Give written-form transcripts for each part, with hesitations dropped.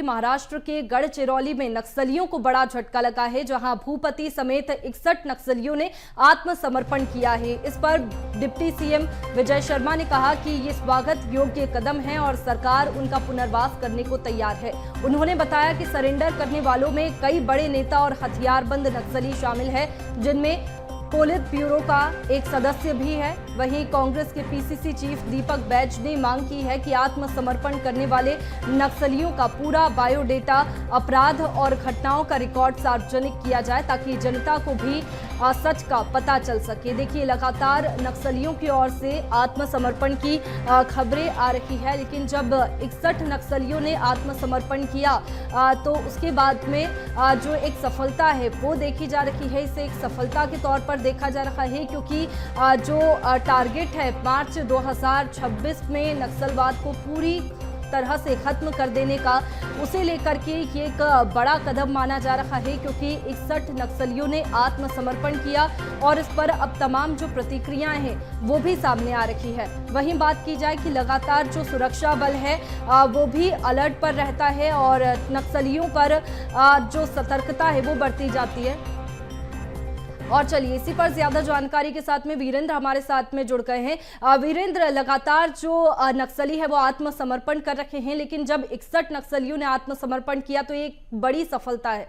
महाराष्ट्र के गढ़चिरौली में नक्सलियों को बड़ा झटका लगा है, जहां भूपति समेत 61 नक्सलियों ने आत्मसमर्पण किया है। इस पर डिप्टी सीएम विजय शर्मा ने कहा कि ये स्वागत योग्य कदम है और सरकार उनका पुनर्वास करने को तैयार है। उन्होंने बताया कि सरेंडर करने वालों में कई बड़े नेता और हथियारबंद नक्सली शामिल है, जिनमें पोलित ब्यूरो का एक सदस्य भी है। वहीं कांग्रेस के पीसीसी चीफ दीपक बैज ने मांग की है कि आत्मसमर्पण करने वाले नक्सलियों का पूरा बायोडेटा, अपराध और घटनाओं का रिकॉर्ड सार्वजनिक किया जाए, ताकि जनता को भी सच का पता चल सके। देखिए, लगातार नक्सलियों की ओर से आत्मसमर्पण की खबरें आ रही है, लेकिन जब 61 नक्सलियों ने आत्मसमर्पण किया तो उसके बाद में जो एक सफलता है वो देखी जा रही है। इसे एक सफलता के तौर पर देखा जा रहा है, क्योंकि जो टारगेट है मार्च 2026 में नक्सलवाद को पूरी तरह से खत्म कर देने का, उसे लेकर के ये एक बड़ा कदम माना जा रहा है, क्योंकि 61 नक्सलियों ने आत्मसमर्पण किया और इस पर अब तमाम जो प्रतिक्रियाएं हैं वो भी सामने आ रही है। वहीं बात की जाए कि लगातार जो सुरक्षा बल है वो भी अलर्ट पर रहता है और नक्सलियों पर जो सतर्कता है वो बढ़ती जाती है। और चलिए, इसी पर ज्यादा जानकारी के साथ में वीरेंद्र हमारे साथ में जुड़ गए हैं। वीरेंद्र, लगातार जो नक्सली है वो आत्मसमर्पण कर रखे हैं, लेकिन जब 61 नक्सलियों ने आत्मसमर्पण किया तो ये एक बड़ी सफलता है।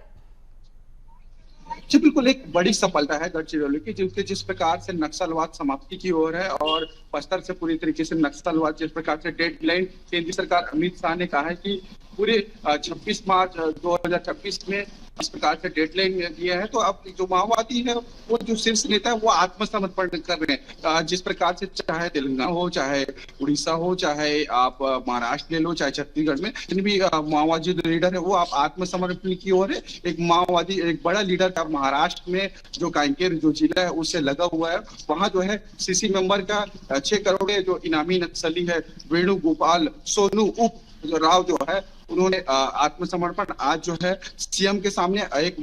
जी बिल्कुल, एक बड़ी सफलता है गढ़चिरौली की, जिस प्रकार से नक्सलवाद समाप्ति की ओर है और बस्तर से पूरी तरीके से नक्सलवाद, जिस प्रकार से डेडलाइन केंद्रीय सरकार अमित शाह ने कहा है कि पूरे 26 मार्च 2026 में इस प्रकार से डेडलाइन दिया है, तो अब जो माओवादी है वो जो शीर्ष नेता है वो आत्मसमर्पण कर रहे हैं। जिस प्रकार से चाहे तेलंगाना हो, चाहे उड़ीसा हो, चाहे आप महाराष्ट्र ले लो, चाहे छत्तीसगढ़ में जिन भी माओवादी लीडर है वो आप आत्मसमर्पण की ओर है। एक माओवादी, एक बड़ा लीडर का महाराष्ट्र में जो कांकेर जो जिला है उससे लगा हुआ है, वहां जो है सीसी मेंबर का 6 करोड़ जो इनामी नक्सली है वेणुगोपाल सोनू उप जो राव जो है, उन्होंने आत्मसमर्पण आज जो है सीएम के सामने एक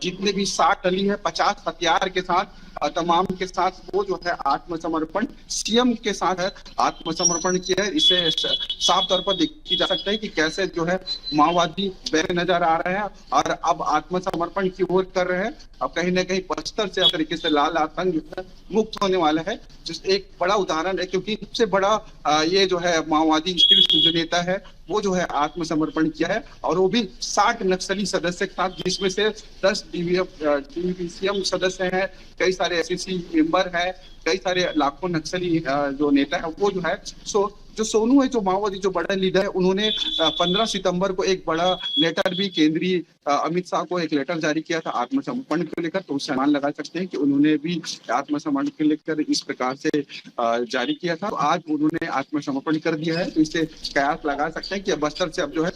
जितने भी 60 टली है 50 हथियार के साथ तमाम के साथ वो जो है आत्मसमर्पण सीएम के साथ है आत्मसमर्पण किया है। इसे साफ तौर पर देखी जा सकता है कि कैसे जो है माओवादी बेरे नजर आ रहे हैं और अब आत्मसमर्पण की ओर कर रहे हैं। अब कहीं ना कहीं बस्तर से तरीके से लाल आतंक जो है मुक्त होने वाला है, जिस एक बड़ा उदाहरण है, क्योंकि सबसे बड़ा ये जो है माओवादी जो नेता है वो जो है आत्मसमर्पण किया है और वो भी 60 नक्सली सदस्य के साथ, जिसमें से 10 डीवीसीएम सदस्य हैं, कई सारे एसएससी मेंबर हैं, कई सारे लाखों नक्सली जो नेता है वो जो है। जो सोनू है, जो माओवादी जो बड़ा लीडर है, उन्होंने 15 सितंबर को एक बड़ा लेटर भी केंद्रीय अमित शाह को एक लेटर जारी किया था आत्मसमर्पण को लेकर, तो उससे अनुमान लगा सकते हैं कि उन्होंने भी आत्मसमर्पण को लेकर इस प्रकार से जारी किया था। तो आज उन्होंने आत्मसमर्पण कर दिया है, तो इससे कयास लगा सकते हैं कि बस्तर से अब जो है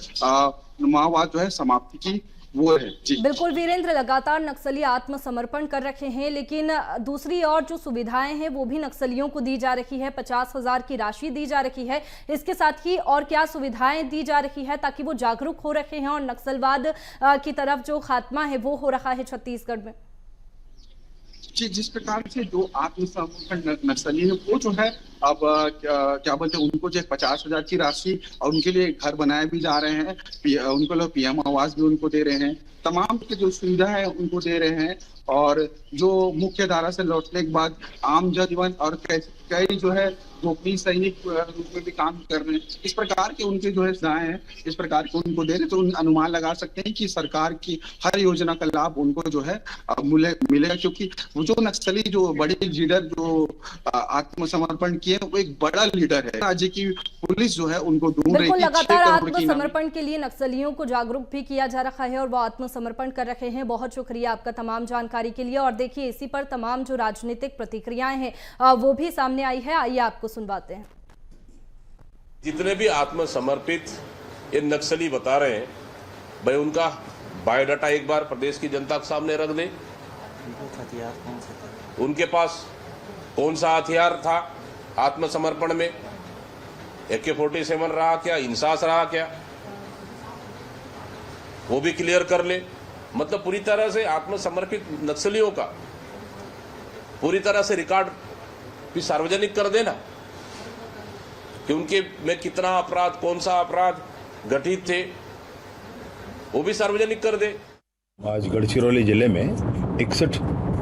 माओवाद जो है समाप्ति की वो है। जी बिल्कुल वीरेंद्र, लगातार नक्सली आत्मसमर्पण कर रखे हैं, लेकिन दूसरी ओर जो सुविधाएं हैं वो भी नक्सलियों को दी जा रही है। 50,000 की राशि दी जा रही है। इसके साथ ही और क्या सुविधाएं दी जा रही है ताकि वो जागरूक हो रखे हैं और नक्सलवाद की तरफ जो खात्मा है वो हो रहा है छत्तीसगढ़ में? जी, जिस प्रकार से जो आत्मसमर्पण नक्सली है वो जो है अब क्या बोलते हैं, उनको जो 50,000 की राशि और उनके लिए घर बनाए भी जा रहे हैं, उनको लोग पीएम आवास भी उनको दे रहे हैं, तमाम की जो सुविधा है उनको दे रहे हैं और जो मुख्य धारा से लौटने के बाद आम जनजीवन और कई जो है गोपनीय सैनिक रूप में भी काम कर रहे हैं, इस प्रकार के उनके जो है सुविधाएं हैं, इस प्रकार के उनको दे रहे, तो अनुमान लगा सकते हैं कि सरकार की हर योजना का लाभ उनको जो है मिलेगा, क्योंकि वो जो नक्सली जो बड़े लीडर जो आत्मसमर्पण किए वो एक बड़ा लीडर है। राज्य की पुलिस जो है उनको ढूंढ रही है। लगातार आत्मसमर्पण के लिए नक्सलियों को जागरूक भी किया जा रहा है और वो आत्मसमर्पण कर रहे हैं। बहुत शुक्रिया आपका तमाम जानकारी के लिए। और देखिए, इसी पर तमाम जो राजनीतिक प्रतिक्रियाएं हैं वो भी सामने आई है, आइए आपको सुनवाते हैं। जितने भी आत्मसमर्पित ये नक्सली बता रहे हैं, भाई उनका बायोडाटा एक बार प्रदेश की जनता के सामने रख दे। उनके पास कौन सा हथियार था आत्मसमर्पण में? AK-47 रहा क्या, इंसास रहा क्या, वो भी क्लियर कर ले। मतलब पूरी तरह से आत्मसमर्पित नक्सलियों का पूरी तरह से रिकॉर्ड भी सार्वजनिक कर देना कि उनके में कितना अपराध, कौन सा अपराध घटित थे, वो भी सार्वजनिक कर दे। आज गढ़चिरौली जिले में 61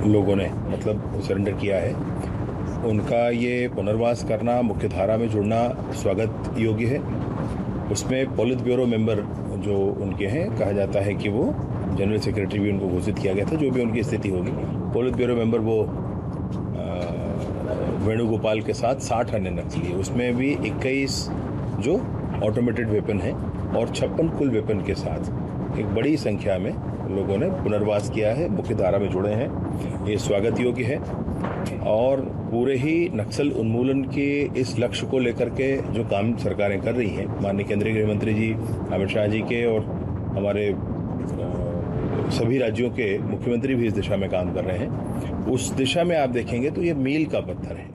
लोगों ने मतलब सरेंडर किया है। उनका ये पुनर्वास करना, मुख्य धारा में जुड़ना स्वागत योग्य है। उसमें पॉलिट ब्यूरो मेंबर जो उनके हैं, कहा जाता है कि वो जनरल सेक्रेटरी भी उनको घोषित किया गया था, जो भी उनकी स्थिति होगी। पॉलिट ब्यूरो मेंबर वो वेणुगोपाल के साथ 60 अन्य नक्सली, उसमें भी 21 जो ऑटोमेटेड वेपन है और 56 कुल वेपन के साथ एक बड़ी संख्या में लोगों ने पुनर्वास किया है, मुख्य धारा में जुड़े हैं। ये स्वागत योग्य है और पूरे ही नक्सल उन्मूलन के इस लक्ष्य को लेकर के जो काम सरकारें कर रही हैं, माननीय केंद्रीय गृह मंत्री जी अमित शाह जी के और हमारे सभी राज्यों के मुख्यमंत्री भी इस दिशा में काम कर रहे हैं। उस दिशा में आप देखेंगे तो ये मील का पत्थर है।